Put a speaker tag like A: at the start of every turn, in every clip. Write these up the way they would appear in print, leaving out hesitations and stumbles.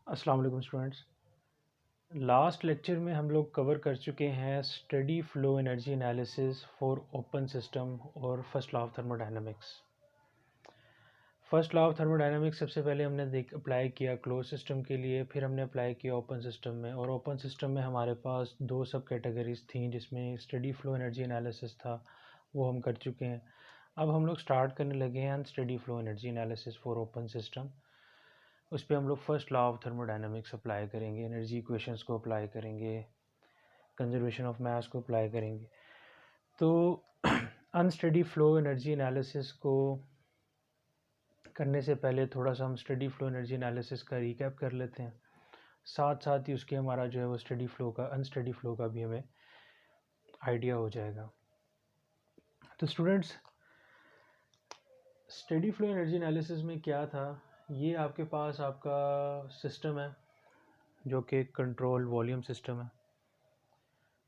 A: अस्सलाम वालेकुम students. Last lecture में हम लोग कवर कर चुके हैं steady flow energy analysis for open system और first law of thermodynamics. First law of thermodynamics सबसे पहले हमने अप्लाई किया क्लोज सिस्टम के लिए, फिर हमने अप्लाई किया ओपन सिस्टम में। और ओपन सिस्टम में हमारे पास दो सब कैटेगरीज थी जिसमें स्टडी फ्लो एनर्जी एनालिसिस था, वो हम कर चुके हैं। अब हम लोग स्टार्ट करने लगे हैं unsteady flow energy analysis for open system. उस पर हम लोग first law of thermodynamics apply करेंगे, एनर्जी इक्वेशंस को अप्लाई करेंगे, कंजर्वेशन ऑफ मास को अप्लाई करेंगे। तो अनस्टडी फ्लो एनर्जी एनालिसिस को करने से पहले थोड़ा सा हम स्टडी फ्लो एनर्जी एनालिसिस का रिकैप कर लेते हैं, साथ साथ ही उसके हमारा जो है वो स्टडी फ्लो का अनस्टडी फ्लो का भी हमें आइडिया हो जाएगा। तो students, study flow energy analysis में क्या था, ये आपके पास आपका सिस्टम है जो कि कंट्रोल वॉल्यूम सिस्टम है।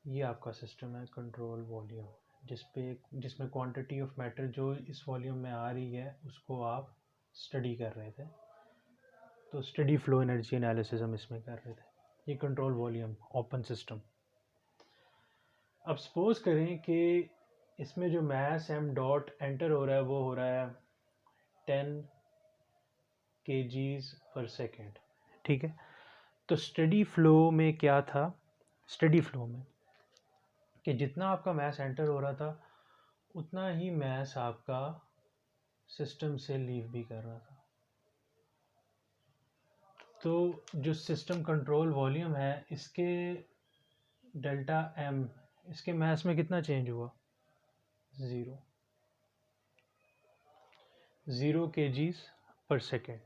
A: ये आपका सिस्टम है कंट्रोल वॉल्यूम, जिसमें क्वांटिटी ऑफ मैटर जो इस वॉल्यूम में आ रही है उसको आप स्टडी कर रहे थे। तो स्टडी फ्लो एनर्जी एनालिसिस हम इसमें कर रहे थे। ये कंट्रोल वॉल्यूम ओपन सिस्टम। अब सपोज करें कि इसमें जो मास एम डॉट एंटर हो रहा है वो हो रहा है 10 kgs पर सेकेंड। ठीक है, तो स्टडी फ्लो में क्या था, स्टडी फ्लो में कि जितना आपका मास एंटर हो रहा था उतना ही मास आपका सिस्टम से लीव भी कर रहा था। तो जो सिस्टम कंट्रोल वॉल्यूम है इसके डेल्टा एम, इसके मास में कितना चेंज हुआ, ज़ीरो kgs पर सेकेंड।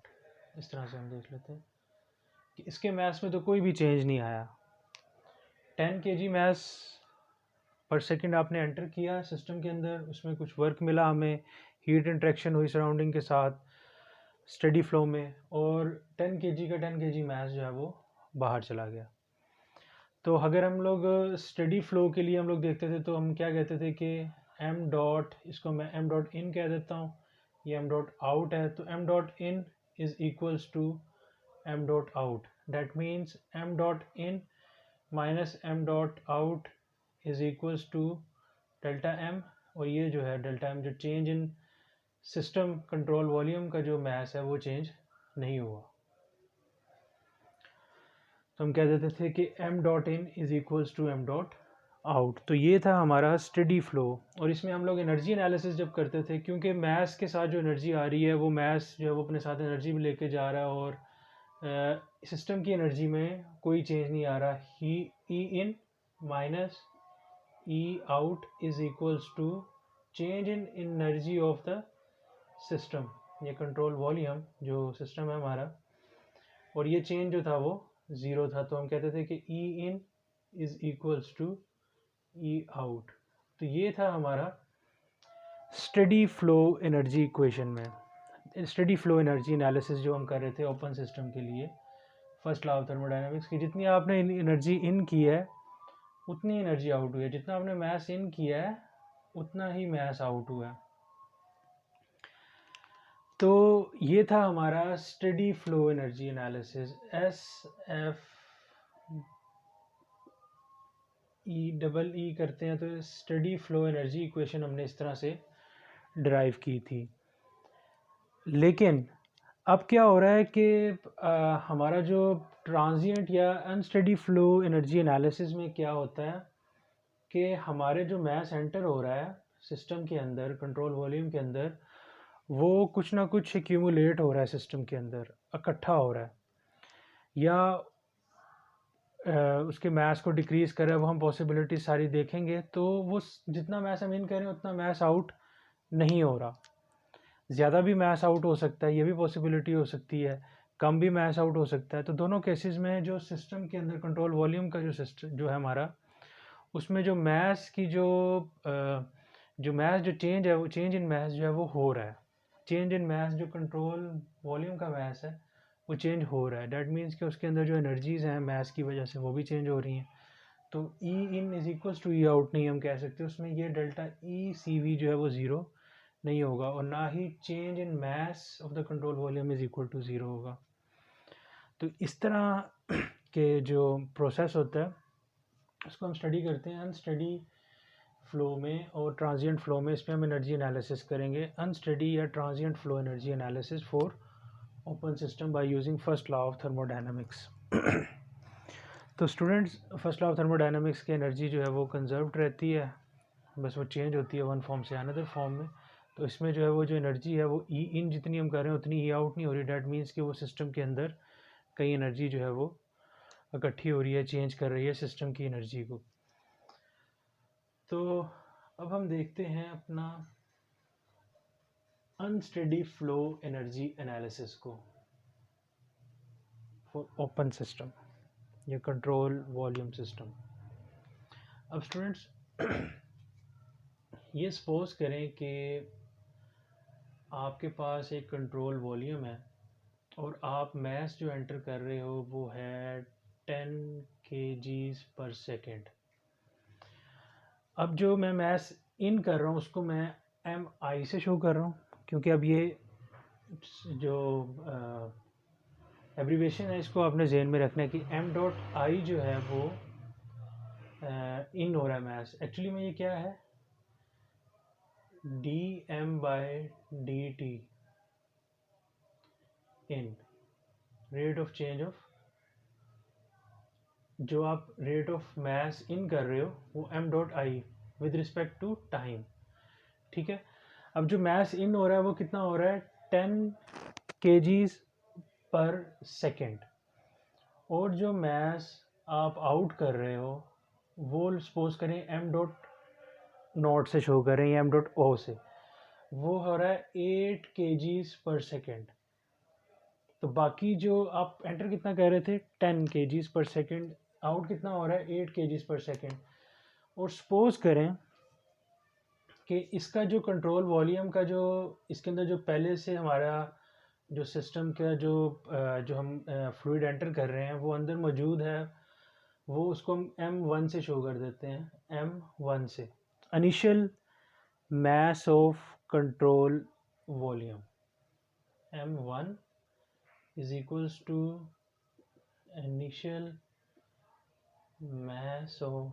A: इस तरह से हम देख लेते हैं कि इसके मास में तो कोई भी चेंज नहीं आया। 10 kg मास पर सेकेंड आपने एंटर किया सिस्टम के अंदर, उसमें कुछ वर्क मिला हमें, हीट इंट्रैक्शन हुई सराउंडिंग के साथ स्टडी फ्लो में, और 10 kg का 10 kg मास जो है वो बाहर चला गया। तो अगर हम लोग स्टडी फ्लो के लिए हम लोग देखते थे तो हम क्या कहते थे कि एम डॉट, इसको मैं एम डॉट इन कह देता हूँ, ये एम डॉट आउट है, तो M dot in is equals to M dot out. That means M dot in minus M dot out is equals to delta M. और ये जो है डेल्टा एम, जो change in system control volume का जो मास है वो चेंज नहीं हुआ। तो हम कह देते थे कि M dot in is equals to M dot out. तो ये था हमारा स्टडी फ्लो। और इसमें हम लोग एनर्जी एनालिसिस जब करते थे, क्योंकि मास के साथ जो एनर्जी आ रही है वो मास जो है वो अपने साथ एनर्जी भी लेके जा रहा है, और सिस्टम की एनर्जी में कोई चेंज नहीं आ रहा। ही E in minus E out is equals to change in energy of the system. ये कंट्रोल वॉल्यूम जो सिस्टम है हमारा, और ये चेंज जो था वो ज़ीरो था। तो हम कहते थे कि E in is equals to E out. तो ये था हमारा स्टडी फ्लो एनर्जी इक्वेशन में, स्टडी फ्लो एनर्जी एनालिसिस जो हम कर रहे थे ओपन सिस्टम के लिए फर्स्ट लॉ ऑफ थर्मोडायनामिक्स की। जितनी आपने एनर्जी इन की है उतनी एनर्जी आउट हुई है, जितना आपने मास इन किया है उतना ही मास आउट हुआ है। तो ये था हमारा steady flow energy analysis, S F E double E करते हैं। तो स्टडी फ्लो एनर्जी इक्वेशन हमने इस तरह से ड्राइव की थी। लेकिन अब क्या हो रहा है कि हमारा जो ट्रांजिएंट या अनस्टडी फ्लो एनर्जी एनालिसिस में क्या होता है कि हमारे जो मास एंटर हो रहा है सिस्टम के अंदर कंट्रोल वॉल्यूम के अंदर, वो कुछ ना कुछ एक्यूमुलेट हो रहा है सिस्टम के अंदर, इकट्ठा हो रहा है, या उसके मास को डिक्रीज़ कर रहा है। वो हम पॉसिबिलिटी सारी देखेंगे। तो वो जितना मास हम इन करें उतना मास आउट नहीं हो रहा। ज़्यादा भी मास आउट हो सकता है, ये भी पॉसिबिलिटी हो सकती है, कम भी मास आउट हो सकता है। तो दोनों केसेस में जो सिस्टम के अंदर कंट्रोल वॉल्यूम का जो सिस्टम जो है हमारा, उसमें जो मास की जो मास जो चेंज है, वो चेंज इन मास जो है वो हो रहा है। चेंज इन मास जो कंट्रोल वॉल्यूम का मास है वो चेंज हो रहा है। डैट मीन्स कि उसके अंदर जो एनर्जीज़ हैं मास की वजह से वो भी चेंज हो रही हैं। तो E in is equals to E out नहीं हम कह सकते, उसमें ये डेल्टा ई सी वी जो है वो ज़ीरो नहीं होगा, और ना ही change in mass of the control volume is equal to zero होगा। तो इस तरह के जो प्रोसेस होता है उसको हम स्टडी करते हैं अनस्टडी फ्लो में और ट्रांजिएंट फ्लो में। इसमें हम एनर्जी एनालिसिस करेंगे, अनस्टडी या transient flow energy analysis for open system by using first law of thermodynamics. तो students, first law of thermodynamics की एनर्जी जो है वो कंजर्व्ड रहती है, बस वो चेंज होती है वन फॉर्म से अनदर फॉर्म में। तो इसमें जो है वो जो एनर्जी है वो ई इन जितनी हम कर रहे हैं उतनी ई आउट नहीं हो रही। डैट मीन्स कि वो सिस्टम के अंदर कई एनर्जी जो है वो इकट्ठी हो रही है, चेंज कर रही है सिस्टम की एनर्जी को। तो अब हम देखते हैं अपना अनस्टेडी फ्लो एनर्जी एनालिसिस को फॉर ओपन सिस्टम या कंट्रोल वॉल्यूम सिस्टम। अब स्टूडेंट्स ये सपोज करें कि आपके पास एक कंट्रोल वॉल्यूम है और आप मैस जो एंटर कर रहे हो वो है 10 kgs पर सेकेंड। अब जो मैं मैस इन कर रहा हूँ उसको मैं MI से शो कर रहा हूँ, क्योंकि अब ये जो एब्रीवेशन है इसको आपने जहन में रखना है कि m.I जो है वो इन हो रहा है मैस। एक्चुअली में ये क्या है, dm/dt in rate of change of, जो आप रेट ऑफ मैस इन कर रहे हो वो m.I with respect to time. ठीक है, अब जो मैस इन हो रहा है वो कितना हो रहा है 10 kgs पर सेकेंड, और जो मैस आप आउट कर रहे हो वो सपोज करें m.0 से शो करें या m.O से, वो हो रहा है 8 kgs पर सेकेंड। तो बाकी जो आप एंटर कितना कह रहे थे 10 kgs पर सेकेंड, आउट कितना हो रहा है 8 kgs पर सेकेंड। और सपोज करें कि इसका जो कंट्रोल वॉल्यूम का जो इसके अंदर जो पहले से हमारा जो सिस्टम का जो हम फ्लूइड एंटर कर रहे हैं वो अंदर मौजूद है, वो उसको हम M1 से शो कर देते हैं। M1 से initial mass of control volume, M1 is equals to initial mass of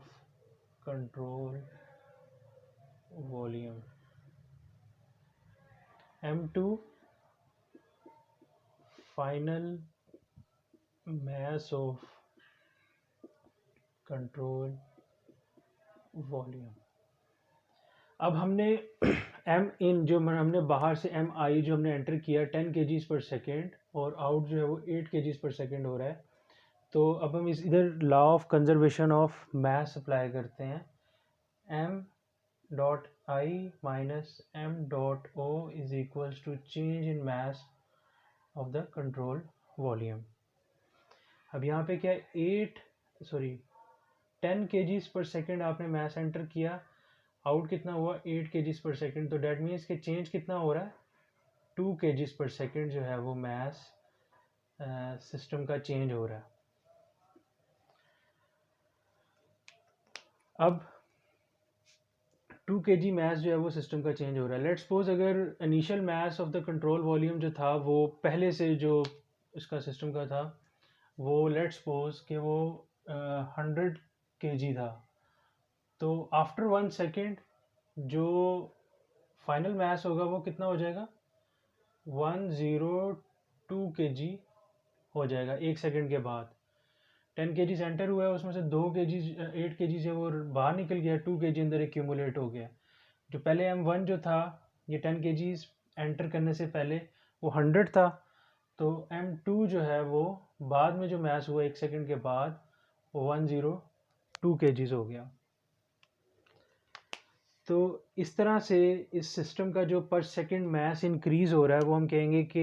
A: control volume, M2 final mass of control volume। अब हमने M इन जो हमने बाहर से MI जो हमने एंटर किया 10 kgs पर सेकेंड और आउट जो है वो 8 kgs पर सेकेंड हो रहा है। तो अब हम इस इधर law of conservation of mass apply करते हैं, M.I minus M.O is equals to change in mass of the control volume. अब यहाँ पे क्या 10 kgs पर सेकेंड आपने मास एंटर किया, आउट कितना हुआ 8 kgs पर सेकेंड। तो डैट मीन्स कि चेंज कितना हो रहा है 2 kgs पर सेकेंड जो है वो मास सिस्टम का चेंज हो रहा है। अब 2 kg मास जो है वो सिस्टम का चेंज हो रहा है। लेट्स सपोज अगर initial mass of the control volume जो था वो पहले से जो इसका सिस्टम का था वो लेट्स सपोज कि वो 100 kg था। तो आफ्टर 1 सेकेंड जो फाइनल मास होगा वो कितना हो जाएगा 102 kg हो जाएगा 1 सेकेंड के बाद। 10 kg एंटर हुआ है, उसमें से 2 kg 8 kg से वो बाहर निकल गया, 2 kg अंदर एक्यूमुलेट हो गया। जो पहले M1 जो था ये 10 kg एंटर करने से पहले वो 100 था, तो M2 जो है वो बाद में जो मास हुआ 1 सेकेंड के बाद वो 102 kg हो गया। तो इस तरह से इस सिस्टम का जो पर सेकंड मास इंक्रीज़ हो रहा है वो हम कहेंगे कि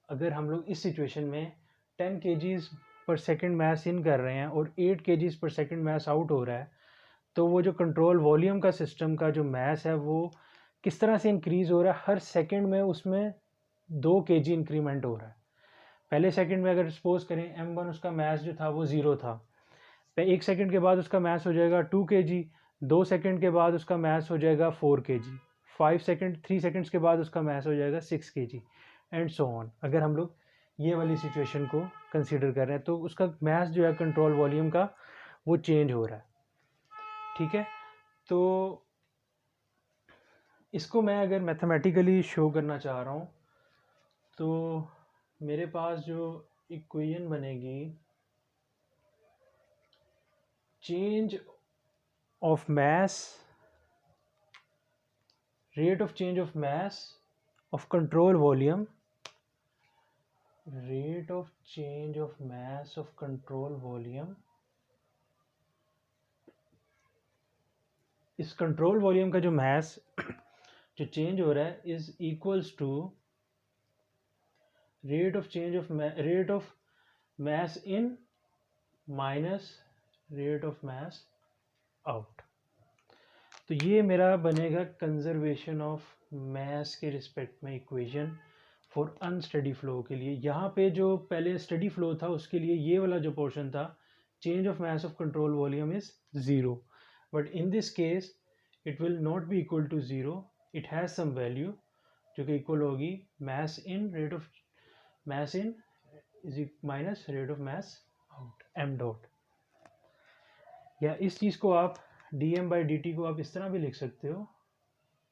A: अगर हम लोग इस सिचुएशन में 10 kgs पर सेकंड मास इन कर रहे हैं और 8 kgs पर सेकंड मास आउट हो रहा है, तो वो जो कंट्रोल वॉल्यूम का सिस्टम का जो मास है वो किस तरह से इंक्रीज़ हो रहा है, हर सेकंड में उसमें 2 kg इंक्रीमेंट हो रहा है। पहले सेकंड में अगर सपोज करें M1 उसका मास जो था वो 0 था, 1 सेकंड के बाद उसका मास हो जाएगा 2 kg, 2 सेकंड के बाद उसका मास हो जाएगा 4 kg, 3 सेकंड्स के बाद उसका मास हो जाएगा 6 kg एंड सो ऑन। अगर हम लोग ये वाली सिचुएशन को कंसीडर कर रहे हैं, तो उसका मास जो है कंट्रोल वॉल्यूम का वो चेंज हो रहा है। ठीक है, तो इसको मैं अगर मैथमेटिकली शो करना चाह रहा हूँ तो मेरे पास जो इक्वेशन बनेगी, change of mass, rate of change of mass of control volume, rate of change of mass of control volume, इस कंट्रोल वॉल्यूम का जो मास जो चेंज हो रहा है is equals to rate of mass in minus rate of mass out. तो ये मेरा बनेगा कंजर्वेशन ऑफ मास के रिस्पेक्ट में इक्वेशन फॉर अनस्टडी फ्लो के लिए। यहाँ पे जो पहले स्टडी फ्लो था उसके लिए ये वाला जो पोर्शन था, change of mass of control volume is 0, but in this case it will not be equal to 0, it has some value जो कि इक्वल होगी mass in rate of mass in is minus rate of mass out, M dot. या इस चीज़ को आप dm/dt को आप इस तरह भी लिख सकते हो,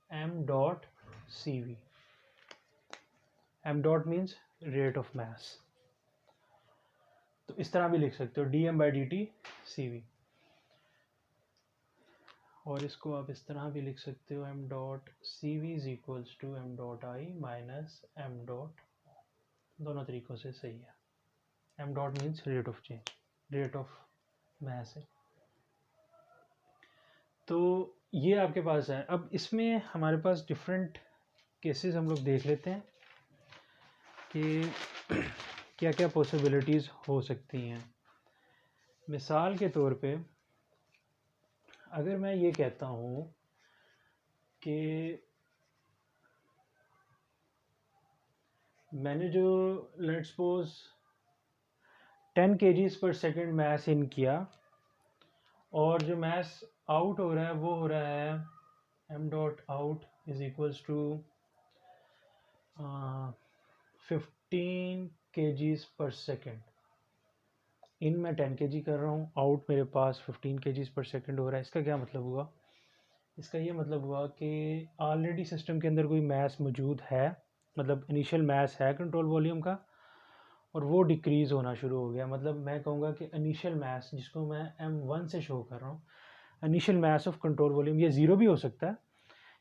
A: m dot C V. m dot means rate of mass, तो इस तरह भी लिख सकते हो dm/dt cv। और इसको आप इस तरह भी लिख सकते हो m dot C V is equals to m dot I minus m dot, दोनों तरीक़ों से सही है। m dot means rate of change, rate of mass है। तो ये आपके पास है। अब इसमें हमारे पास डिफरेंट केसेस हम लोग देख लेते हैं कि क्या क्या पॉसिबिलिटीज़ हो सकती हैं। मिसाल के तौर पे अगर मैं ये कहता हूँ कि मैंने जो लेट्स सपोज 10 kgs पर सेकेंड मास इन किया और जो मास आउट हो रहा है वो हो रहा है m dot out is equals to 15 kgs पर सेकेंड। इन मैं 10 kg कर रहा हूँ, आउट मेरे पास 15 kgs पर सेकेंड हो रहा है। इसका क्या मतलब हुआ? इसका ये मतलब हुआ कि ऑलरेडी सिस्टम के अंदर कोई मास मौजूद है, मतलब इनिशियल मास है कंट्रोल वॉल्यूम का, और वो डिक्रीज़ होना शुरू हो गया। मतलब मैं कहूँगा कि इनिशियल मास जिसको मैं m1 से शो कर रहा हूँ, initial mass of control volume, ये 0 भी हो सकता है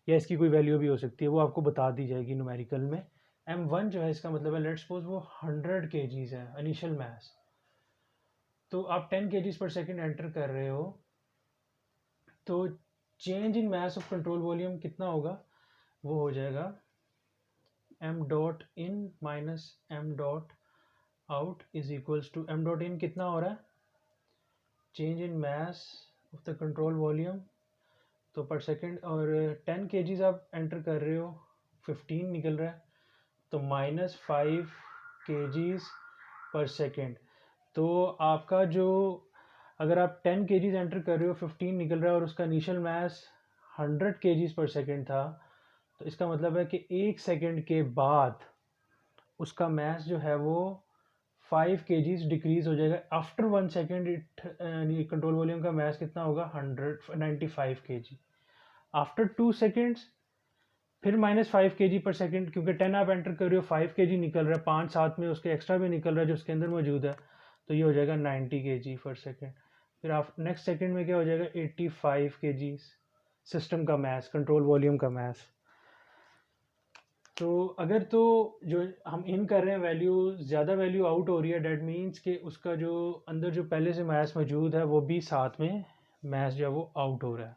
A: या इसकी कोई वैल्यू भी हो सकती है, वो आपको बता दी जाएगी न्यूमेरिकल में। m1 जो है इसका मतलब है लेट्स सपोज वो 100 kgs है इनिशियल मास, तो आप 10 kgs पर सेकेंड एंटर कर रहे हो, तो change in mass of control volume कितना होगा? वो हो जाएगा m dot in minus m dot out is equals to, m dot in कितना हो रहा है? Change in mass of the control volume तो पर सेकेंड, और 10 kgs आप एंटर कर रहे हो, 15 निकल रहा है, तो माइनस 5 kgs पर सेकेंड। तो आपका जो, अगर आप 10 kgs एंटर कर रहे हो, 15 निकल रहा है और उसका इनिशियल मास 100 kgs पर सेकेंड था, तो इसका मतलब है कि 1 सेकेंड के बाद उसका मास जो है वो 5 kgs डिक्रीज़ हो जाएगा। After 1 second it control volume का मास कितना होगा? 195 kg। आफ्टर 2 सेकेंड्स फिर माइनस 5 kg पर सेकेंड, क्योंकि 10 आप एंटर कर रहे हो, 5 kg निकल रहा है, 5 साथ में उसके एक्स्ट्रा भी निकल रहा है जो उसके अंदर मौजूद है, तो ये हो जाएगा 90 kg पर सेकेंड। फिर आप नेक्स्ट सेकेंड में क्या हो जाएगा? 85 kg सिस्टम का मास, कंट्रोल वॉल्यूम का मास। तो अगर तो जो हम इन कर रहे हैं वैल्यू, ज़्यादा वैल्यू आउट हो रही है, डेट मीन्स कि उसका जो अंदर जो पहले से मास मौजूद है वो भी साथ में मास जो है वो आउट हो रहा है।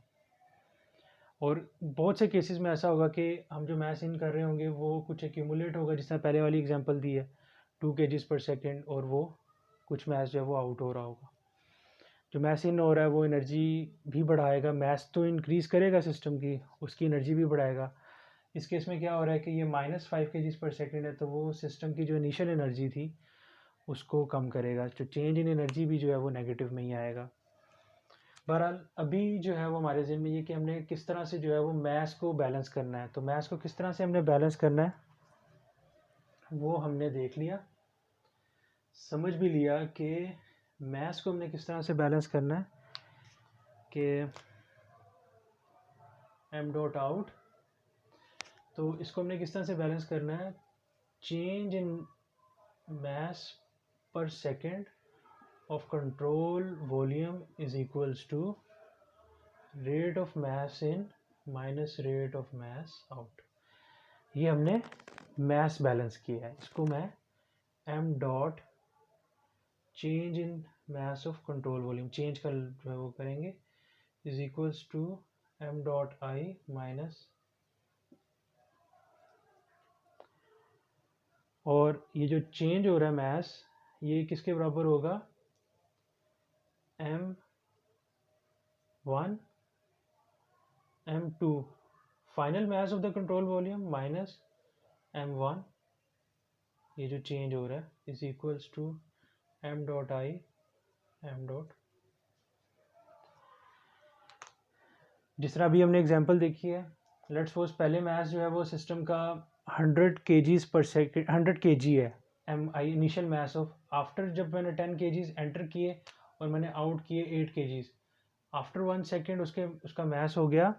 A: और बहुत से केसेस में ऐसा होगा कि हम जो मास इन कर रहे होंगे वो कुछ एक्यूमुलेट होगा, जिसने पहले वाली एग्जांपल दी है 2 kgs पर सेकेंड, और वो कुछ मास जो है वो आउट हो रहा होगा। जो मास इन हो रहा है वो एनर्जी भी बढ़ाएगा, मास तो इंक्रीज़ करेगा सिस्टम की, उसकी एनर्जी भी बढ़ाएगा। इस केस में क्या हो रहा है कि ये माइनस 5 kgs पर सेकेंड है, तो वो सिस्टम की जो इनिशियल एनर्जी थी उसको कम करेगा, जो चेंज इन एनर्जी भी जो है वो नेगेटिव में ही आएगा। बहरहाल अभी जो है वो हमारे ज़हन में ये कि हमने किस तरह से जो है वो मास को बैलेंस करना है। तो मास को किस तरह से हमने बैलेंस करना है वो हमने देख लिया। समझ भी लिया कि मैथ्स को हमने किस तरह से बैलेंस करना है कि एम डॉट आउट, तो इसको हमने किस तरह से बैलेंस करना है, change in mass per second of control volume is equals to rate of mass in minus rate of mass out। ये हमने mass बैलेंस किया है, इसको मैं m dot change in mass of control volume change कर जो है वो करेंगे is equals to m dot I minus, और ये जो चेंज हो रहा है mass ये किसके बराबर होगा, m1 m2 final mass of the control volume minus m1, ये जो चेंज हो रहा है is equals to m dot I m dot. जिस तरह अभी हमने एग्जांपल देखी है, लेट्स सपोज पहले मास जो है वो सिस्टम का 100 kgs पर सेकेंड 100 kg है, mi initial mass of, after जब मैंने 10 kgs एंटर किए और मैंने आउट किए 8 kgs, आफ्टर 1 सेकेंड उसका मास हो गया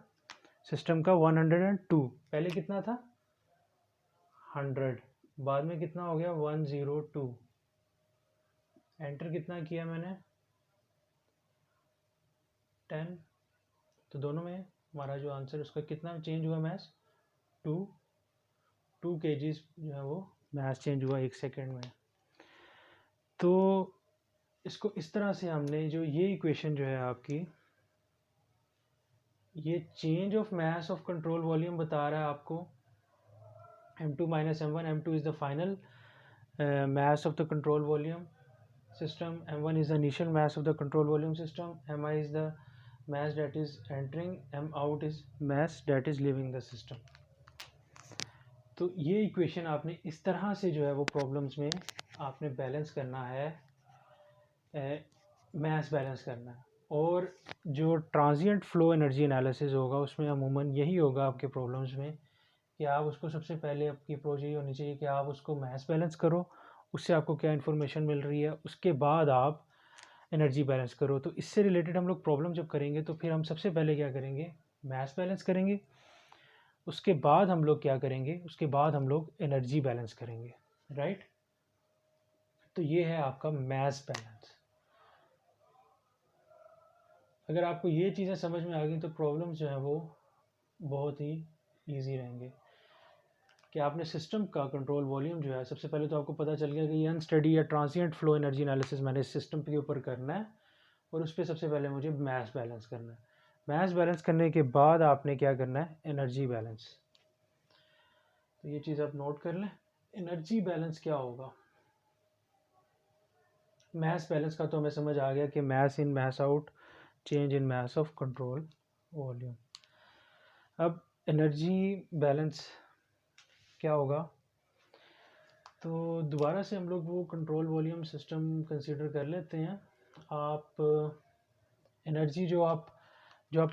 A: सिस्टम का 102। पहले कितना था 100, बाद में कितना हो गया 102, एंटर कितना किया मैंने 10, तो दोनों में हमारा जो आंसर उसका कितना चेंज हुआ मास 2 kgs जो है वो मास चेंज हुआ 1 सेकेंड में। तो इसको इस तरह से हमने जो ये इक्वेशन जो है आपकी, ये change of mass of control volume बता रहा है आपको, m2 minus m1, m2 is the final mass of the control volume system, m1 is the initial mass of the control volume system, mi is the mass that is entering, m out is mass that is leaving the system। तो ये equation आपने इस तरह से जो है वो problems में आपने बैलेंस करना है, मास बैलेंस करना है। और जो ट्रांजिएंट फ्लो एनर्जी एनालिसिस होगा उसमें अमूमन यही होगा आपके प्रॉब्लम्स में कि आप उसको सबसे पहले आपकी अप्रोच यही होनी चाहिए कि आप उसको मास बैलेंस करो, उससे आपको क्या इन्फॉर्मेशन मिल रही है, उसके बाद आप एनर्जी बैलेंस करो। तो इससे रिलेटेड हम लोग प्रॉब्लम जब करेंगे तो फिर हम सबसे पहले क्या करेंगे, मास बैलेंस करेंगे, उसके बाद हम लोग क्या करेंगे, उसके बाद हम लोग एनर्जी बैलेंस करेंगे, राइट। तो ये है आपका मास बैलेंस। अगर आपको ये चीज़ें समझ में आ गई तो प्रॉब्लम्स जो है वो बहुत ही ईजी रहेंगे कि आपने सिस्टम का कंट्रोल वॉल्यूम जो है, सबसे पहले तो आपको पता चल गया कि ये अनस्टेडी या ट्रांसिएंट फ्लो एनर्जी एनालिसिस मैंने इस सिस्टम के ऊपर करना है, और उस पर सबसे पहले मुझे मास बैलेंस करना है। मास बैलेंस करने के बाद आपने क्या करना है, एनर्जी बैलेंस। तो ये चीज़ आप नोट कर लें, एनर्जी बैलेंस क्या होगा। मास बैलेंस का तो हमें समझ आ गया कि mass in mass out, change in mass of control volume. अब एनर्जी बैलेंस क्या होगा, तो दोबारा से हम लोग वो कंट्रोल वॉल्यूम सिस्टम कंसीडर कर लेते हैं। आप एनर्जी जो आप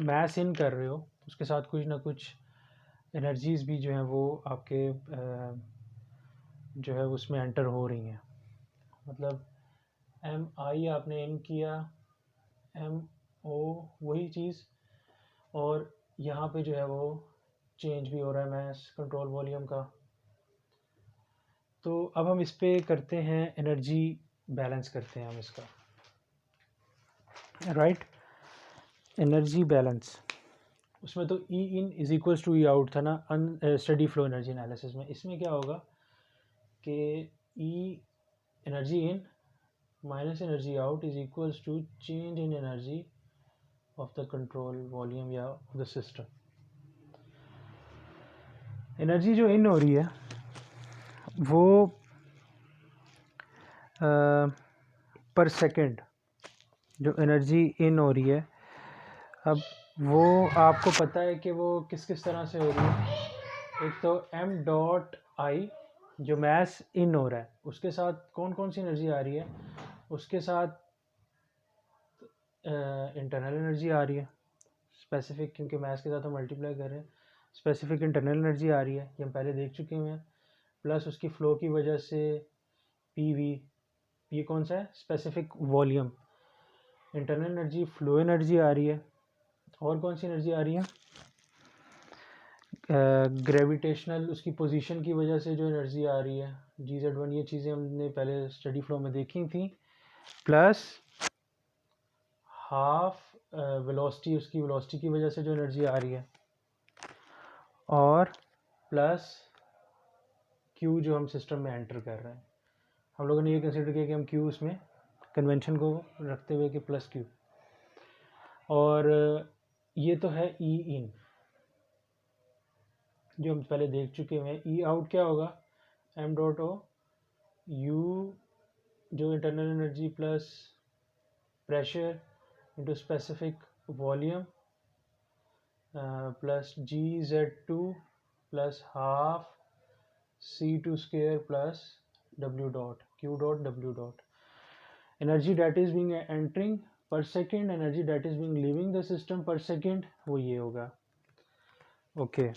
A: मास इन कर रहे हो उसके साथ कुछ ना कुछ एनर्जीज़ भी जो हैं वो आपके जो है उसमें एंटर हो रही हैं। मतलब एम आई आपने इन किया, एम ओ वही चीज़, और यहाँ पे जो है वो चेंज भी हो रहा है मास कंट्रोल वॉल्यूम का। तो अब हम इस पे करते हैं एनर्जी बैलेंस करते हैं हम इसका, राइट। एनर्जी बैलेंस उसमें तो E in is equals to E out था ना स्टेडी फ्लो एनर्जी एनालिसिस में। इसमें क्या होगा कि E energy in minus energy out is equals to change in energy of the control volume या ऑफ द सिस्टम। एनर्जी जो in हो रही है वो पर सेकेंड जो एनर्जी इन हो रही है, अब वो आपको पता है कि वो किस किस तरह से हो रही है। एक तो m डॉट आई जो मास इन हो रहा है उसके साथ कौन कौन सी एनर्जी आ रही है, उसके साथ इंटरनल एनर्जी आ रही है स्पेसिफिक, क्योंकि मास के साथ हम मल्टीप्लाई कर रहे हैं, स्पेसिफिक इंटरनल एनर्जी आ रही है, ये हम पहले देख चुके हुए हैं। प्लस उसकी फ़्लो की वजह से पी वी ये कौन सा है, specific volume. Internal energy flow energy आ रही है, और कौन सी एनर्जी आ रही है, ग्रेविटेशनल उसकी पोजीशन की वजह से जो एनर्जी आ रही है GZ1, ये चीज़ें हमने पहले स्टडी फ्लो में देखी थी, प्लस हाफ वेलोसिटी, उसकी वेलोसिटी की वजह से जो एनर्जी आ रही है, और प्लस Q जो हम सिस्टम में एंटर कर रहे हैं। हम लोगों ने ये कंसिडर किया कि हम Q उसमें कन्वेंशन को रखते हुए कि प्लस Q, और ये तो है E इन जो हम पहले देख चुके हैं। E आउट क्या होगा, m डॉट ओ U जो internal energy plus pressure into specific volume plus GZ2 plus half C2 square plus W dot Q dot W dot. Energy that is being entering per second, energy that is being leaving the system per second, वो ये होगा। Okay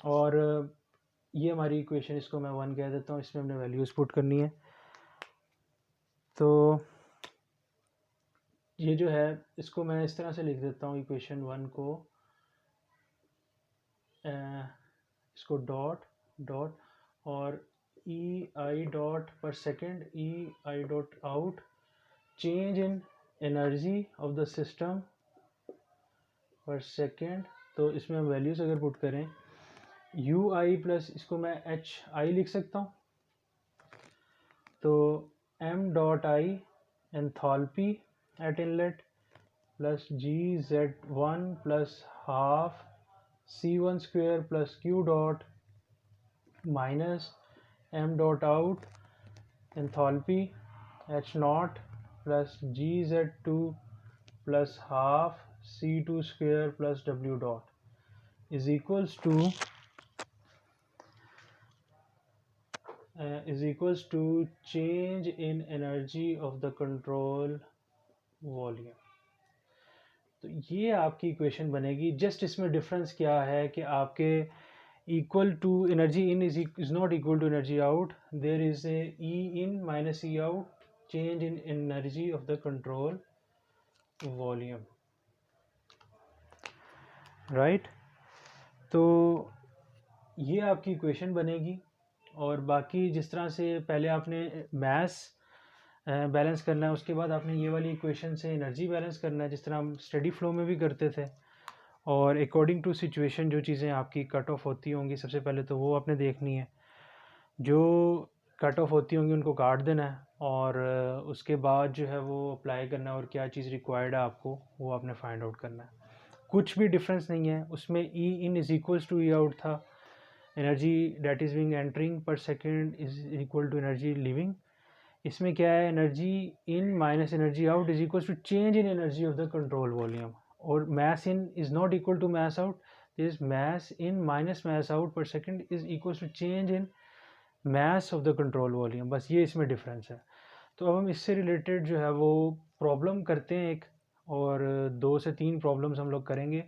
A: और ये हमारी equation, इसको मैं 1 कह देता हूँ, इसमें हमने वैल्यूज पुट करनी है। तो ये जो है इसको मैं इस तरह से लिख देता हूँ इक्वेशन 1 को, इसको डॉट डॉट और ई आई डॉट पर second, E I dot out, change in energy of the system per second. तो इसमें हम वैल्यूज अगर पुट करें यू आई प्लस, इसको मैं एच आई लिख सकता हूँ, तो M dot I enthalpy at inlet plus GZ1 plus half C1 square plus Q dot minus m dot out enthalpy H naught plus GZ2 plus half C2 square plus W dot is equals to change in energy of the control volume. तो ये आपकी equation बनेगी। Just इसमें difference क्या है कि आपके equal to energy in is not equal to energy out, there is a E in minus E out, change in energy of the control volume, right. तो ये आपकी इक्वेशन बनेगी। और बाकी जिस तरह से पहले आपने मास बैलेंस करना है, उसके बाद आपने ये वाली इक्वेशन से एनर्जी बैलेंस करना है, जिस तरह हम स्टडी फ्लो में भी करते थे। और अकॉर्डिंग टू सिचुएशन जो चीज़ें आपकी कट ऑफ होती होंगी, सबसे पहले तो वो आपने देखनी है, जो कट ऑफ होती होंगी उनको काट देना है, और उसके बाद जो है वो अप्लाई करना है, और क्या चीज़ रिक्वायर्ड है आपको वो आपने फाइंड आउट करना है। कुछ भी डिफरेंस नहीं है उसमें। E in is equals to E out था, energy that is being entering per second is equal to energy leaving. इसमें क्या है, energy in minus energy out is equal to change in energy of the control volume. और mass in is not equal to mass out, this mass in minus mass out per second is equal to change in mass of the control volume। बस ये इसमें difference है। तो अब हम इससे related जो है वो प्रॉब्लम करते हैं एक, और 2 से 3 प्रॉब्लम्स हम लोग करेंगे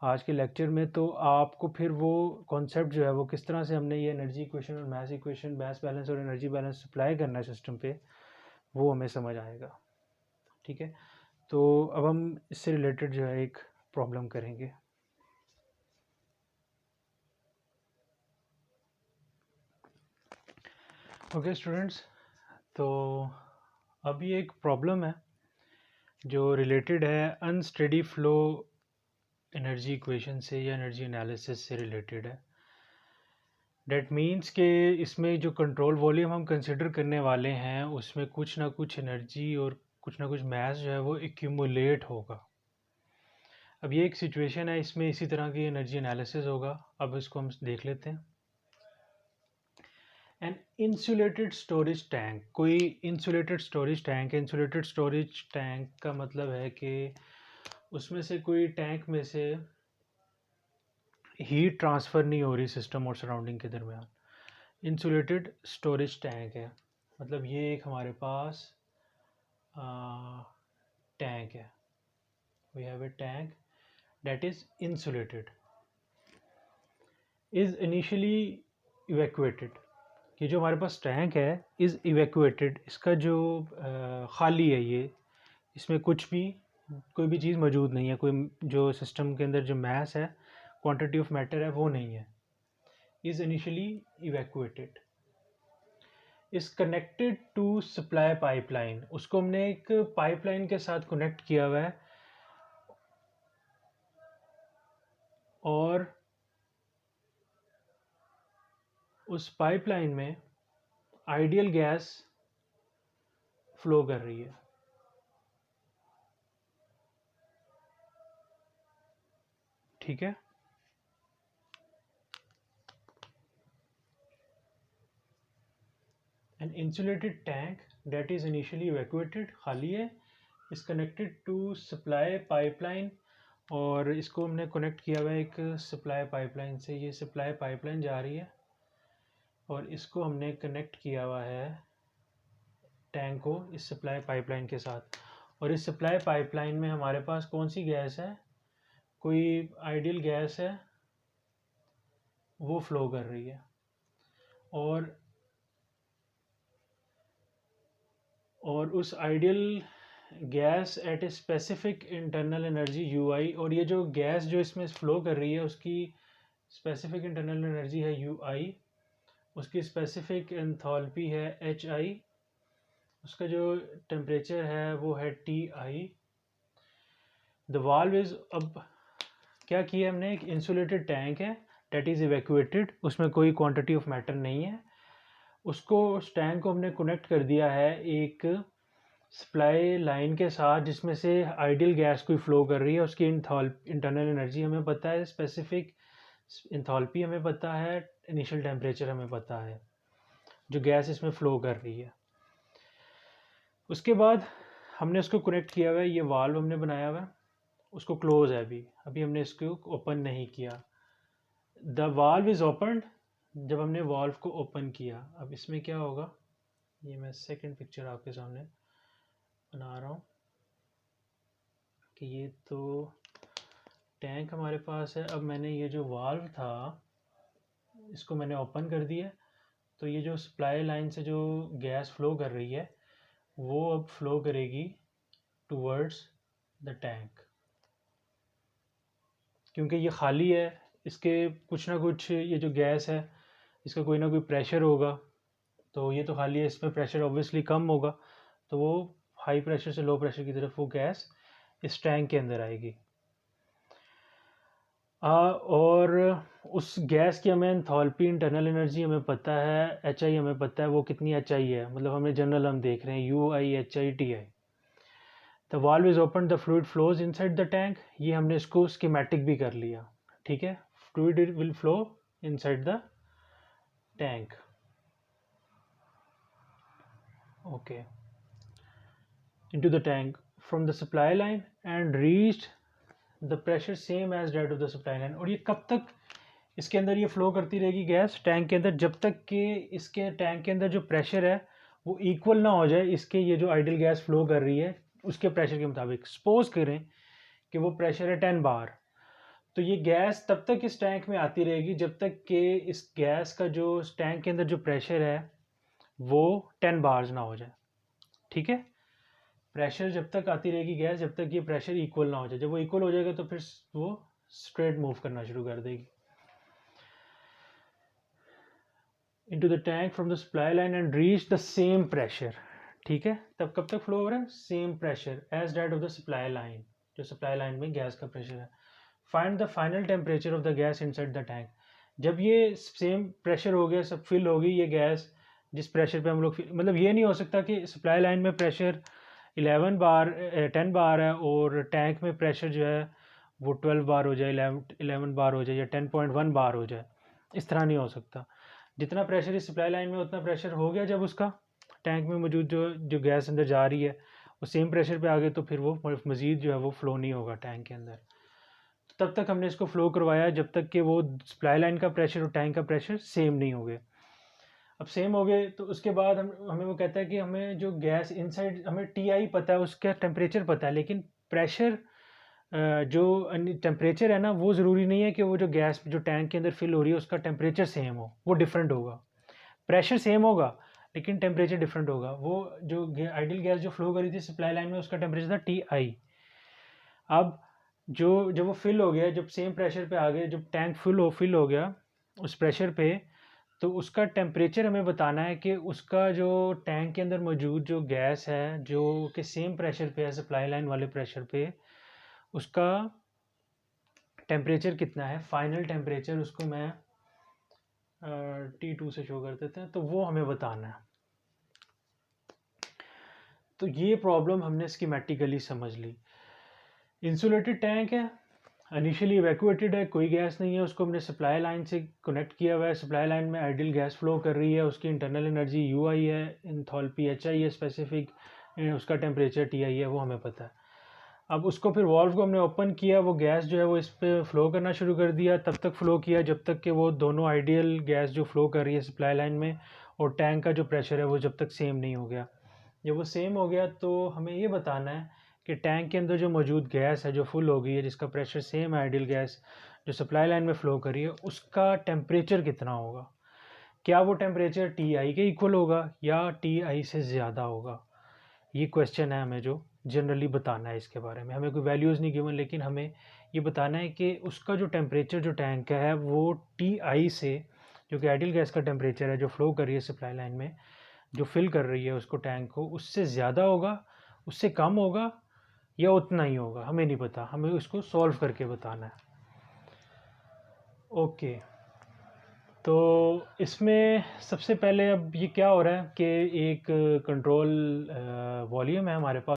A: आज के लेक्चर में। तो आपको फिर वो कॉन्सेप्ट जो है वो किस तरह से हमने ये एनर्जी इक्वेशन और मास इक्वेशन, मास बैलेंस और एनर्जी बैलेंस अप्लाई करना है सिस्टम पे, वो हमें समझ आएगा। ठीक है, तो अब हम इससे रिलेटेड जो है एक प्रॉब्लम करेंगे। ओके स्टूडेंट्स, तो अभी एक प्रॉब्लम है जो रिलेटेड है अनस्टेडी फ्लो एनर्जी इक्वेशन से या एनर्जी एनालिसिस से रिलेटेड है। डेट मीन्स के इसमें जो कंट्रोल वॉल्यूम हम कंसिडर करने वाले हैं उसमें कुछ ना कुछ एनर्जी और कुछ ना कुछ मास जो है वो एक्यूमुलेट होगा। अब ये एक सिचुएशन है, इसमें इसी तरह की एनर्जी एनालिसिस होगा। अब इसको हम देख लेते हैं। एन इंसुलेटेड स्टोरेज टैंक, कोई इंसुलेटेड स्टोरेज टैंक है। इंसुलेटेड स्टोरेज टैंक का मतलब है कि उसमें से कोई टैंक में से हीट ट्रांसफ़र नहीं हो रही सिस्टम और सराउंडिंग के दरमियान। इंसुलेटेड स्टोरेज टैंक है, मतलब ये एक हमारे पास टैंक है। We have a tank that is insulated, is initially evacuated। कि जो हमारे पास टैंक है इज़ इवैक्यूएटेड, इसका जो खाली है ये, इसमें कुछ भी कोई भी चीज़ मौजूद नहीं है, कोई जो सिस्टम के अंदर जो मास है, क्वांटिटी ऑफ मैटर है वो नहीं है, is initially evacuated, is connected to supply pipeline, उसको हमने एक पाइपलाइन के साथ कनेक्ट किया हुआ है और उस पाइपलाइन में आइडियल गैस फ्लो कर रही है। ठीक है, an insulated tank that is initially evacuated खाली है, is connected to supply pipeline, और इसको हमने कनेक्ट किया हुआ है एक सप्लाई पाइपलाइन से, ये सप्लाई पाइपलाइन जा रही है और इसको हमने कनेक्ट किया हुआ है टैंक को इस सप्लाई पाइपलाइन के साथ, और इस सप्लाई पाइपलाइन में हमारे पास कौन सी गैस है, कोई आइडियल गैस है वो फ्लो कर रही है, और उस ideal gas at a specific internal energy U I, और ये जो गैस जो इसमें फ्लो कर रही है उसकी स्पेसिफिक इंटरनल एनर्जी है यू आई, उसकी स्पेसिफिक एंथैल्पी है एच आई, उसका जो टेम्परेचर है वो है T I. The valve is, अब क्या किया हमने, एक इंसुलेटेड टैंक है डेट इज़ इवैक्यूएटेड, उसमें कोई क्वांटिटी ऑफ मैटर नहीं है, उसको उस टैंक को हमने कनेक्ट कर दिया है एक सप्लाई लाइन के साथ जिसमें से आइडियल गैस कोई फ्लो कर रही है, उसकी इंटरनल एनर्जी हमें पता है, स्पेसिफिक एंथैल्पी हमें पता है, इनिशियल टेम्परेचर हमें पता है जो गैस इसमें फ़्लो कर रही है। उसके बाद हमने उसको कनेक्ट किया हुआ है, ये वाल्व हमने बनाया हुआ है, उसको क्लोज है अभी हमने इसको ओपन नहीं किया। द वाल्व इज़ ओपन, जब हमने वाल्व को ओपन किया, अब इसमें क्या होगा, ये मैं सेकंड पिक्चर आपके सामने बना रहा हूँ कि ये तो टैंक हमारे पास है, अब मैंने ये जो वाल्व था इसको मैंने ओपन कर दिया, तो ये जो सप्लाई लाइन से जो गैस फ्लो कर रही है वो अब फ्लो करेगी टूवर्ड्स द टैंक, क्योंकि ये खाली है, इसके कुछ ना कुछ ये जो गैस है इसका कोई ना कोई प्रेशर होगा, तो ये तो खाली है, इसमें प्रेशर ऑब्वियसली कम होगा, तो वो हाई प्रेशर से लो प्रेशर की तरफ वो गैस इस टैंक के अंदर आएगी। और उस गैस की हमें एंथैल्पी इंटरनल एनर्जी हमें पता है, एच आई हमें पता है वो कितनी एच आई है, मतलब हमें जनरल हम देख रहे हैं you I H I T I. The valve is open, the fluid flows inside the tank, ये हमने इसको स्कीमेटिक भी कर लिया, ठीक है, fluid will flow inside the tank, okay, into the tank from the supply line and reached the pressure same as that of the supply line। और ये कब तक इसके अंदर ये फ्लो करती रहेगी गैस टैंक के अंदर, जब तक कि इसके टैंक के अंदर जो प्रेशर है वो इक्वल ना हो जाए इसके ये जो आइडियल गैस फ्लो कर रही है उसके प्रेशर के मुताबिक। सपोज करें कि वो प्रेशर है 10 बार, तो ये गैस तब तक इस टैंक में आती रहेगी जब तक कि इस गैस का जो टैंक के अंदर जो प्रेशर है वो 10 बार्स ना हो जाए, ठीक है। प्रेशर जब तक आती रहेगी गैस जब तक ये प्रेशर इक्वल ना हो जाए, जब वो इक्वल हो जाएगा तो फिर वो स्ट्रेट मूव करना शुरू कर देगी into the tank from the supply line and reach the same pressure, ठीक है। तब कब तक फ्लो हो रहा है, same pressure as that of the supply line, जो सप्लाई लाइन में गैस का प्रेशर है। Find the final temperature of the gas inside the tank, जब ये सेम प्रेशर हो गया, सब फिल होगी ये गैस जिस प्रेशर पे हम लोग, मतलब ये नहीं हो सकता कि सप्लाई लाइन में प्रेशर 11 बार 10 बार है और टैंक में प्रेशर जो है वो 12 बार हो जाए, 11 बार हो जाए या 10.1 बार हो जाए, इस तरह नहीं हो सकता। जितना प्रेशर इस सप्लाई लाइन में उतना प्रेशर हो गया, जब उसका टैंक में मौजूद जो गैस अंदर जा रही है वो सेम प्रेशर पे आ गए तो फिर वो मज़ीद जो है वो फ़्लो नहीं होगा टैंक के अंदर। तब तक हमने इसको फ़्लो करवाया जब तक कि वो सप्लाई लाइन का प्रेशर और टैंक का प्रेशर सेम नहीं हो गए। अब सेम हो गए तो उसके बाद हमें वो कहता है कि हमें जो गैस इनसाइड, हमें टी आई पता है, उसका टेम्परेचर पता है, लेकिन प्रेशर जो टेम्परेचर है ना वो ज़रूरी नहीं है कि वो जो गैस जो टैंक के अंदर फिल हो रही है उसका टेम्परेचर सेम हो, वो डिफरेंट होगा। प्रेशर सेम होगा लेकिन टेम्परेचर डिफरेंट होगा। वो जो आइडियल गैस जो फ्लो करी थी सप्लाई लाइन में उसका टेम्परेचर था Ti। अब जब वो फिल हो गया, जब सेम प्रेशर पे आ गए, जब टैंक फिल हो गया उस प्रेशर पे, तो उसका टेम्परेचर हमें बताना है कि उसका जो टैंक के अंदर मौजूद जो गैस है जो कि सेम प्रेशर पे है सप्लाई लाइन वाले प्रेशर पे, उसका टेम्परेचर कितना है, फाइनल टेम्परेचर उसको मैं T2 से शो कर देते हैं, तो वो हमें बताना है। तो ये प्रॉब्लम हमने स्कीमेटिकली समझ ली। इंसुलेटेड टैंक है, इनिशियली इवैक्यूएटेड है, कोई गैस नहीं है, उसको हमने सप्लाई लाइन से कनेक्ट किया हुआ है, सप्लाई लाइन में आइडियल गैस फ्लो कर रही है, उसकी इंटरनल एनर्जी UI है, इंथैल्पी HI है स्पेसिफिक, उसका टेम्परेचर TI है, वो हमें पता है। अब उसको फिर वाल्व को हमने ओपन किया, वो गैस जो है वो इस पर फ्लो करना शुरू कर दिया, तब तक फ्लो किया जब तक कि वो दोनों आइडियल गैस जो फ्लो कर रही है सप्लाई लाइन में और टैंक का जो प्रेशर है वो जब तक सेम नहीं हो गया। जब वो सेम हो गया तो हमें ये बताना है कि टैंक के अंदर जो मौजूद गैस है जो फुल हो गई है, जिसका प्रेशर सेम है आइडियल गैस जो सप्लाई लाइन में फ़्लो कर रही है, उसका टेम्परेचर कितना होगा। क्या वो टेम्परेचर TI के इक्वल होगा या TI से ज़्यादा होगा। ये क्वेश्चन है हमें जो जनरली बताना है इसके बारे में। हमें कोई वैल्यूज़ नहीं गिवन, लेकिन हमें ये बताना है कि उसका जो टेम्परेचर जो टैंक का है वो TI से, जो कि आइडियल गैस का टेम्परेचर है जो फ्लो कर रही है सप्लाई लाइन में, जो फिल कर रही है उसको टैंक को, उससे ज़्यादा होगा, उससे कम होगा या उतना ही होगा। हमें नहीं पता, हमें उसको सॉल्व करके बताना है। ओके, तो इसमें सबसे पहले अब ये क्या हो रहा है कि एक कंट्रोल वॉल्यूम है हमारे पास।